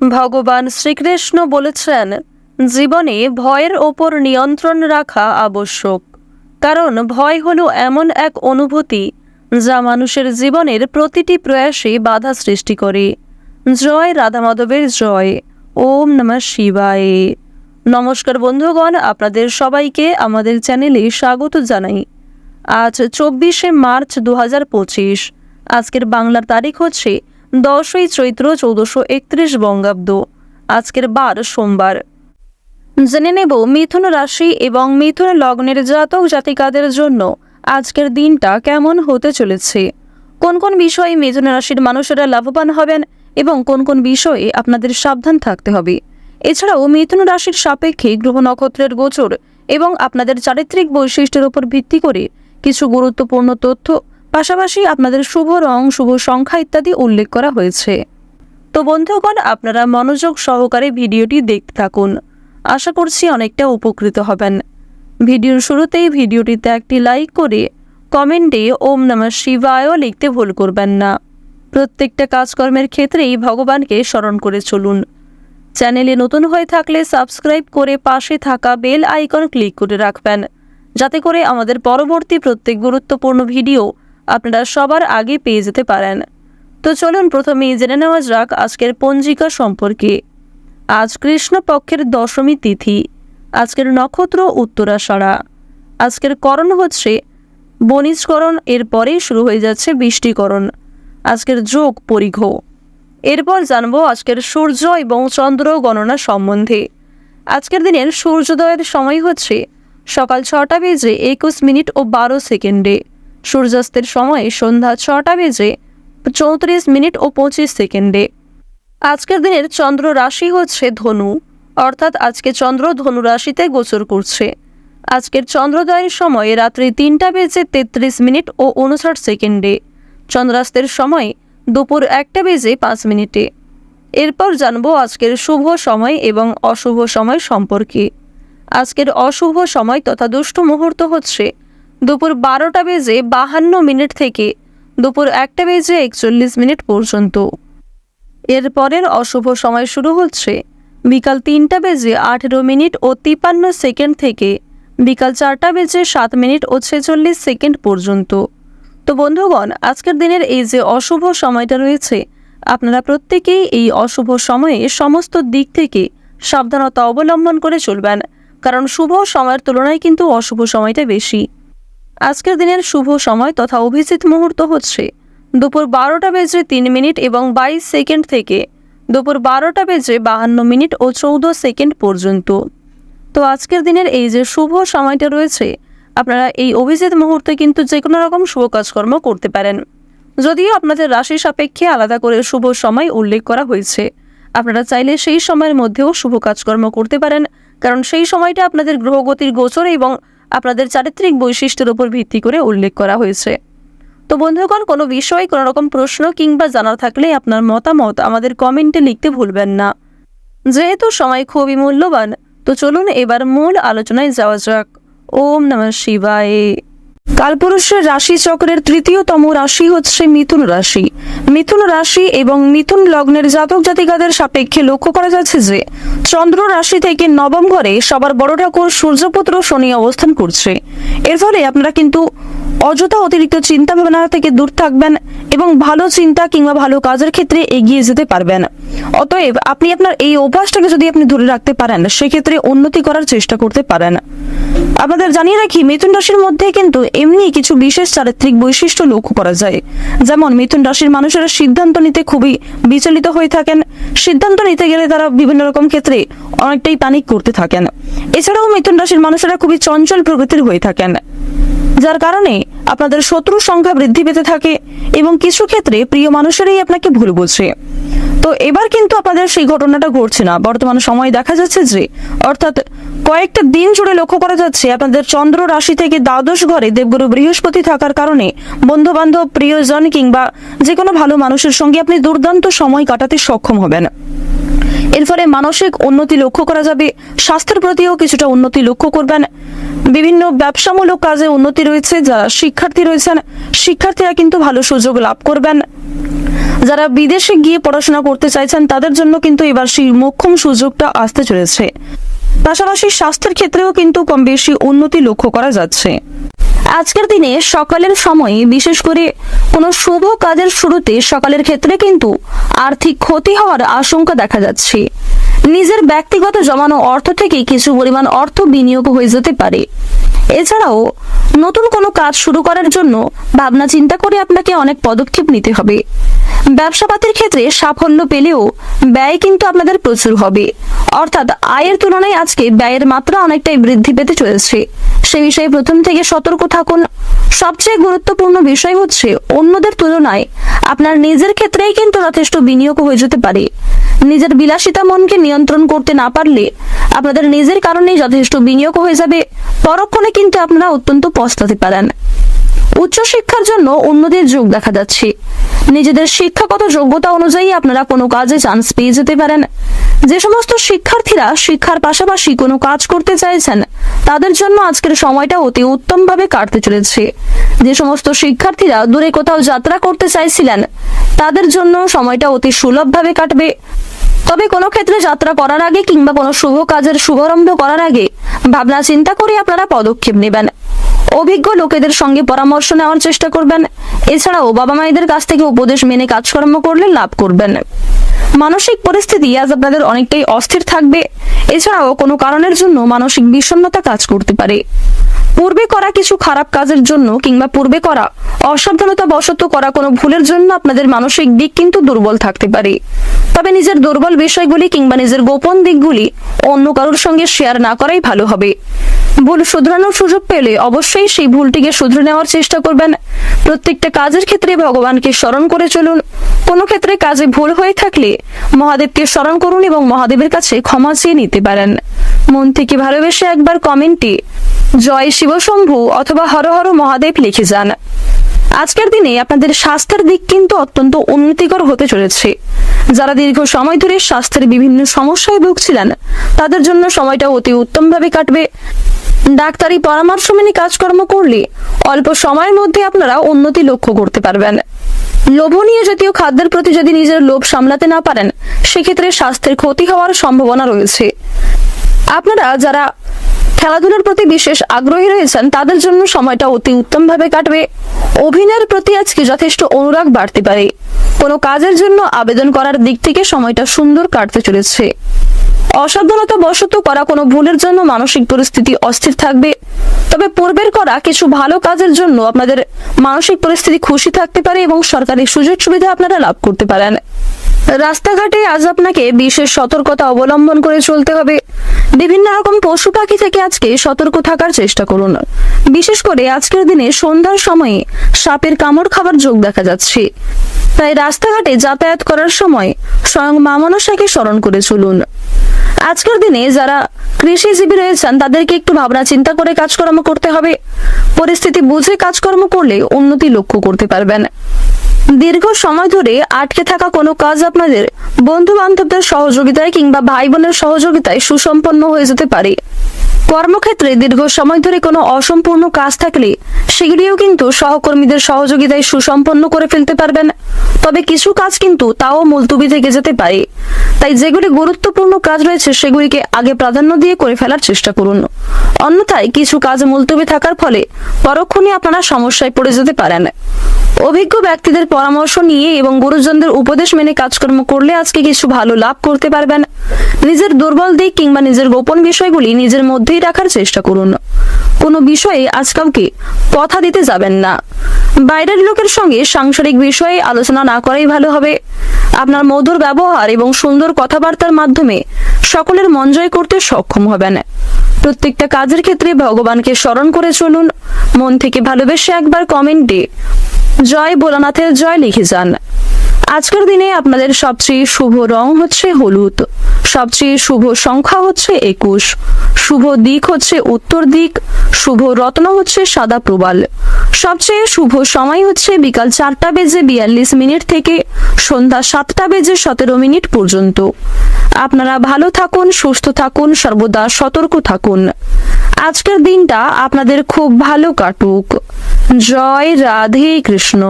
ভগবান শ্রীকৃষ্ণ বলেছেন, জীবনে ভয়ের ওপর নিয়ন্ত্রণ রাখা আবশ্যক। কারণ ভয় হলো এমন এক অনুভূতি যা মানুষের জীবনের প্রতিটি প্রয়াসে বাধা সৃষ্টি করে। জয় রাধা মাধবের জয়। ওম নমঃ শিবায়। নমস্কার বন্ধুগণ, আপনাদের সবাইকে আমাদের চ্যানেলে স্বাগত জানাই। আজ 24শে মার্চ 2025। আজকের বাংলার তারিখ হচ্ছে 10ই চৈত্র 1431 বঙ্গাব্দ। আজকের বার সোমবার। জেনে নেব মিথুন রাশি এবং মিথুন লগ্নের জাতক জাতিকাদের জন্য আজকের দিনটা কেমন হতে চলেছে, কোন কোন বিষয়ে মিথুন রাশির মানুষেরা লাভবান হবেন এবং কোন কোন বিষয়ে আপনাদের সাবধান থাকতে হবে। এছাড়াও মিথুন রাশির সাপেক্ষে গ্রহ নক্ষত্রের গোচর এবং আপনাদের চারিত্রিক বৈশিষ্ট্যের উপর ভিত্তি করে কিছু গুরুত্বপূর্ণ তথ্য, পাশাপাশি আপনাদের শুভ রং, শুভ সংখ্যা ইত্যাদি উল্লেখ করা হয়েছে। তো বন্ধুগণ, আপনারা মনোযোগ সহকারে ভিডিওটি দেখতে থাকুন। আশা করছি অনেকটা উপকৃত হবেন। ভিডিওর শুরুতেই ভিডিওটিতে একটি লাইক করে কমেন্টে ওম নমঃ শিবায় লিখতে ভুল করবেন না। প্রত্যেকটা কাজকর্মের ক্ষেত্রেই ভগবানকে স্মরণ করে চলুন। চ্যানেলে নতুন হয়ে থাকলে সাবস্ক্রাইব করে পাশে থাকা বেল আইকন ক্লিক করে রাখবেন, যাতে করে আমাদের পরবর্তী প্রত্যেক গুরুত্বপূর্ণ ভিডিও আপনারা সবার আগে পেয়ে যেতে পারেন। তো চলুন প্রথমেই জেনে নেওয়া যাক আজকের পঞ্জিকা সম্পর্কে। আজ কৃষ্ণপক্ষের দশমী তিথি। আজকের নক্ষত্র উত্তরাষাঢ়া। আজকের করণ হচ্ছে বণিজকরণ, এরপরেই শুরু হয়ে যাচ্ছে বৃষ্টিকরণ। আজকের যোগ পরিঘ। এরপর জানবো আজকের সূর্য এবং চন্দ্র গণনা সম্বন্ধে। আজকের দিনের সূর্যোদয়ের সময় হচ্ছে সকাল 6টা বেজে 21 ও 12 সেকেন্ডে। সূর্যাস্তের সময় সন্ধ্যা 6টা বেজে 34 ও 25 সেকেন্ডে। আজকের দিনের চন্দ্র রাশি হচ্ছে ধনু, অর্থাৎ আজকে চন্দ্র ধনু রাশিতে গোচর করছে। আজকের চন্দ্রোদয়ের সময় রাত্রি 3টা বেজে 33 ও 59 সেকেন্ডে। চন্দ্রাস্তের সময় দুপুর 1টা বেজে 5 মিনিটে। এরপর জানবো আজকের শুভ সময় এবং অশুভ সময় সম্পর্কে। আজকের অশুভ সময় তথা দুষ্ট মুহূর্ত হচ্ছে দুপুর 12টা বেজে 52 থেকে দুপুর 1টা বেজে 41 পর্যন্ত। এরপরের অশুভ সময় শুরু হচ্ছে বিকাল 3টা বেজে 18 ও 53 সেকেন্ড থেকে বিকাল 4টা বেজে 7 ও 46 সেকেন্ড পর্যন্ত। তো বন্ধুগণ, আজকের দিনের এই যে অশুভ সময়টা রয়েছে, আপনারা প্রত্যেকেই এই অশুভ সময়ে সমস্ত দিক থেকে সাবধানতা অবলম্বন করে চলবেন, কারণ শুভ সময়ের তুলনায় কিন্তু অশুভ সময়টা বেশি। আজকের দিনের শুভ সময় তথা অভিজিৎ মুহূর্ত হচ্ছে দুপুর 12টা বেজে 3 এবং 22 সেকেন্ড থেকে দুপুর 12টা বেজে 52 ও 14 সেকেন্ড পর্যন্ত। তো আজকের দিনের এই যে শুভ সময়টা রয়েছে, আপনারা এই অভিজিৎ মুহূর্তে কিন্তু যে কোনো রকম শুভ কাজকর্ম করতে পারেন। যদিও আপনাদের রাশি সাপেক্ষে আলাদা করে শুভ সময় উল্লেখ করা হয়েছে, আপনারা চাইলে সেই সময়ের মধ্যেও শুভ কাজকর্ম করতে পারেন, কারণ সেই সময়টা আপনাদের গ্রহগতির গোচর এবং আপনাদের চারিত্রিক বৈশিষ্ট্যের উপর ভিত্তি করে উল্লেখ করা হয়েছে। তো বন্ধুগণ, কোনো বিষয়ে কোনো রকম প্রশ্ন কিংবা জানার থাকলে আপনার মতামত আমাদের কমেন্টে লিখতে ভুলবেন না। যেহেতু সময় খুবই মূল্যবান, তো চলুন এবার মূল আলোচনায় যাওয়া যাক। ওম নমঃ শিবায়। কালপুরুষের রাশি চক্রের তৃতীয়তম রাশি হচ্ছে মিথুন রাশি। মিথুন রাশি এবং মিথুন লগ্নের জাতক জাতিকাদের সাপেক্ষে লক্ষ্য করা যাচ্ছে যে চন্দ্র রাশি থেকে নবম ঘরে সবার বড় ঠাকুর সূর্যপুত্র শনি অবস্থান করছে। এর ফলে আপনারা কিন্তু অযথা অতিরিক্ত চিন্তা ভাবনা থেকে দূর থাকবেন এবং ভালো চিন্তা কিংবা ভালো কাজের ক্ষেত্রে এগিয়ে যেতে পারবেন। অতএব আপনি আপনার এই অভ্যাসটাকে যদি আপনি ধরে রাখতে পারেন, সেক্ষেত্রে উন্নতি করার চেষ্টা করতে পারেন। আপনাদের জানিয়ে রাখি, মিথুন রাশির মধ্যে কিন্তু এমনি কিছু বিশেষ চারিত্রিক বৈশিষ্ট্য লক্ষ্য করা যায়। যেমন মিথুন রাশির মানুষেরা সিদ্ধান্ত নিতে খুবই বিচলিত হয়ে থাকেন। সিদ্ধান্ত নিতে গেলে তারা বিভিন্ন রকম ক্ষেত্রে অনেকটাই প্যানিক করতে থাকেন। এছাড়াও মিথুন রাশির মানুষেরা খুবই চঞ্চল প্রকৃতির হয়ে থাকেন, যার কারণে আপনাদের শত্রুর সংখ্যা বৃদ্ধি পেতে থাকে এবং কিছু ক্ষেত্রে প্রিয় মানুষেরাই আপনাকে ভুল বোঝে। তো এবার কিন্তু আপনাদের সেই ঘটনাটা ঘটছে না। বর্তমান সময় দেখা যাচ্ছে যে, অর্থাৎ কয়েকটা দিন জুড়ে লক্ষ্য করা যাচ্ছে আপনাদের চন্দ্র রাশি থেকে দ্বাদশ ঘরে দেবগুরু বৃহস্পতি থাকার কারণে বন্ধু বান্ধব, প্রিয়জন কিংবা যে কোনো ভালো মানুষের সঙ্গে আপনি দুর্দান্ত সময় কাটাতে সক্ষম হবেন। এর ফলে মানসিক উন্নতি লক্ষ্য করা যাবে। স্বাস্থ্যের প্রতিও কিছুটা উন্নতি লক্ষ্য করবেন। বিভিন্ন ব্যবসামূলক কাজে উন্নতি রয়েছে। যারা শিক্ষার্থী রয়েছেন, শিক্ষার্থীরা কিন্তু ভালো সুযোগ লাভ করবেন। যারা বিদেশে গিয়ে পড়াশোনা করতে চাইছেন তাদের জন্য কিন্তু এবার সেই মোক্ষম সুযোগটা আসতে চলেছে। পাশাপাশি স্বাস্থ্যের ক্ষেত্রেও কিন্তু কম বেশি উন্নতি লক্ষ্য করা যাচ্ছে। আজকের দিনে সকালের সময়ে বিশেষ করে কোনো শুভ কাজের শুরুতে সকালের ক্ষেত্রে কিন্তু আর্থিক ক্ষতি হওয়ার আশঙ্কা দেখা যাচ্ছে। নিজের ব্যক্তিগত জমানো অর্থ থেকে কিছু পরিমাণ অর্থ বিনিয়োগ হয়ে যেতে পারে। এছাড়াও নতুন কোনো কাজ শুরু করার জন্য ভাবনা চিন্তা করে আপনাকে অনেক পদক্ষেপ নিতে হবে। ব্যবসাপাতির ক্ষেত্রে সাফল্য পেলেও ব্যয় কিন্তু আপনাদের প্রচুর হবে, অর্থাৎ আয়ের তুলনায় আজকে ব্যয়ের মাত্রা অনেকটাই বৃদ্ধি পেতে চলেছে। সে বিষয়ে প্রথম থেকে সতর্ক থাকুন। সবচেয়ে গুরুত্বপূর্ণ বিষয় হচ্ছে অন্যদের তুলনায় আপনার নিজের ক্ষেত্রেই কিন্তু যথেষ্ট বিনিয়োগ হয়ে যেতে পারে। নিজের বিলাসিতা মনকে নিয়ন্ত্রণ করতে না পারলে আপনাদের নিজের কারণেই যথেষ্ট বিনিয়োগ হয়ে যাবে। পরক্ষণে কিন্তু আপনারা অত্যন্ত পস্তাতে পারেন। উচ্চশিক্ষার জন্য উন্নতির যোগ দেখা যাচ্ছে। নিজেদের শিক্ষাগত যোগ্যতা অনুযায়ী আপনারা কোনো কাজে চান্স পেয়ে যেতে পারেন। যে সমস্ত শিক্ষার্থীরা শিক্ষার পাশাপাশি কোনো কাজ করতে চাইছেন তাদের জন্য আজকের সময়টা অতি উত্তমভাবে কাটতে চলেছে। যে সমস্ত শিক্ষার্থীরা দূরে কোথাও যাত্রা করতে চাইছিলেন তাদের জন্য সময়টা অতি সুলভভাবে কাটবে। তবে কোনো ক্ষেত্রে যাত্রা করার আগে কিংবা কোনো শুভ কাজের শুভারম্ভ করার আগে ভাবনা চিন্তা করে আপনারা পদক্ষেপ নেবেন। অভিজ্ঞ লোকেদের সঙ্গে পরামর্শ নেওয়ার চেষ্টা করবেন। এছাড়াও বাবা মায়েদের কাছ থেকে উপদেশ মেনে কাজকর্ম করলে লাভ করবেন। মানসিক পরিস্থিতি আজ আপনাদের অনেকটাই অস্থির থাকবে। এছাড়াও কোনো কারণের জন্য মানসিক বিষণ্ণতা কাজ করতে পারে। পূর্বে করা কিছু খারাপ কাজের জন্য কিংবা পূর্বে করা অসাবধানতা বশত করা কোনো ভুলের জন্য আপনাদের মানসিক দিক কিন্তু দুর্বল থাকতে পারে। তবে নিজের দুর্বল বিষয়গুলি কিংবা নিজের গোপন দিকগুলি অন্য কারোর সঙ্গে শেয়ার না করাই ভালো হবে। ভুল শুধরানোর সুযোগ পেলে অবশ্যই সেই ভুলটিকে শুধরে নেওয়ার চেষ্টা করবেন। প্রত্যেকটা কাজের ক্ষেত্রে ভগবানকে স্মরণ করে চলুন। কোনো ক্ষেত্রে কাজে ভুল হয়ে থাকলে মহাদেবকে স্মরণ করুন এবং মহাদেবের কাছে ক্ষমা চেয়ে নিতে পারেন। মন থেকে ভালোবেসে একবার কমেন্টে জয় শিবশম্ভু অথবা হর হর মহাদেব লিখে যান। আজকের দিনে আপনাদের স্বাস্থ্যের দিক কিন্তু অত্যন্ত উন্নতিকর হতে চলেছে। যারা দীর্ঘ সময় ধরে স্বাস্থ্যের বিভিন্ন সমস্যায় ভুগছিলেন তাদের জন্য সময়টা অতি উত্তমভাবে কাটবে। ডাক্তারি পরামর্শ মেনে কাজকর্ম করলে অল্প সময়ের মধ্যে আপনারা উন্নতি লক্ষ্য করতে পারবেন। লোভনীয় জাতীয় খাদ্যের প্রতি যদি নিজের লোভ সামলাতে না পারেন সেক্ষেত্রে স্বাস্থ্যের ক্ষতি হওয়ার সম্ভাবনা রয়েছে। আপনারা যারা খেলাধুলার প্রতি বিশেষ আগ্রহী রয়েছেন তাদের জন্য সময়টা অতি উত্তমভাবে কাটবে। অভিনয়ের প্রতি আজকে যথেষ্ট অনুরাগ বাড়তে পারে। কোনো কাজের জন্য আবেদন করার দিক থেকে সময়টা সুন্দর কাটতে চলেছে। অসাবধানতা বশত করা কোনো ভুলের জন্য মানসিক পরিস্থিতি অস্থির থাকবে। তবে পূর্বের করা কিছু ভালো কাজের জন্য আপনাদের মানসিক পরিস্থিতি খুশি থাকতে পারে এবং সরকারি সুযোগ সুবিধা আপনারা লাভ করতে পারেন। রাস্তাঘাটে আজ আপনাকে বিশেষ সতর্কতা অবলম্বন করে চলতে হবে। বিভিন্ন রকম পশু পাখি থেকে আজকে সতর্ক থাকার চেষ্টা করুন। বিশেষ করে আজকের দিনে সন্ধ্যার সময়ে সাপের কামড় খাবার যোগ দেখা যাচ্ছে। তাই রাস্তাঘাটে যাতায়াত করার সময় স্বয়ং মা মনসাকে স্মরণ করে চলুন। আজকের দিনে যারা কৃষিজীবী রয়েছেন তাদেরকে একটু ভাবনা চিন্তা করে কাজকর্ম করতে হবে। পরিস্থিতি বুঝে কাজকর্ম করলে উন্নতি লক্ষ্য করতে পারবেন। দীর্ঘ সময় ধরে আটকে থাকা কোনো কাজ আপনাদের বন্ধু বান্ধবদের সহযোগিতায় কিংবা ভাই বোনের সহযোগিতায় সুসম্পন্ন হয়ে যেতে পারে। কর্মক্ষেত্রে দীর্ঘ সময় ধরে কোনো অসম্পূর্ণ কাজ থাকলে সেগুলিও কিন্তু সহকর্মীদের সহযোগিতায় সুসম্পন্ন করে ফেলতে পারবেন। তবে কিছু কাজ কিন্তু তাও মুলতুবি থেকে যেতে পারে। তাই যেগুলি গুরুত্বপূর্ণ কাজ রয়েছে সেগুলিকে আগে প্রাধান্য দিয়ে করে ফেলার চেষ্টা করুন। অন্যথায় কিছু কাজ মুলতুবি থাকার ফলে পরক্ষণে আপনারা সমস্যায় পড়ে যেতে পারেন। অভিজ্ঞ ব্যক্তিদের পরামর্শ নিয়ে এবং গুরুজনদের উপদেশ মেনে কাজকর্ম করলে আজকে কিছু ভালো লাভ করতে পারবেন। নিজের দুর্বল দিক কিংবা নিজের গোপন বিষয়গুলি নিজের মধ্যেই রাখার চেষ্টা করুন। কোনো বিষয়ে আজ কাউকে কথা দিতে যাবেন না। বাইরের লোকের সঙ্গে সাংসারিক বিষয়ে আলোচনা না করাই ভালো হবে। আপনার মধুর ব্যবহার এবং সুন্দর কথাবার্তার মাধ্যমে সকলের মন জয় করতে সক্ষম হবেন। প্রত্যেকটা কাজের ক্ষেত্রে ভগবানকে স্মরণ করে চলুন। মন থেকে ভালোবেসে একবার কমেন্টে জয় ভোলানাথের জয় লিখে যান। আজকের দিনে আপনাদের সবচেয়ে শুভ রং হচ্ছে হলুদ, সবচেয়ে শুভ সংখ্যা হচ্ছে 21, শুভ দিক হচ্ছে উত্তর দিক, শুভ রত্ন হচ্ছে সাদা প্রবাল, সবচেয়ে শুভ সময় হচ্ছে বিকাল 4টা বেজে 42 মিনিট থেকে সন্ধ্যা 7:17 পর্যন্ত। আপনারা ভালো থাকুন, সুস্থ থাকুন, সর্বদা সতর্ক থাকুন। আজকের দিনটা আপনাদের খুব ভালো কাটুক। জয় রাধে কৃষ্ণ।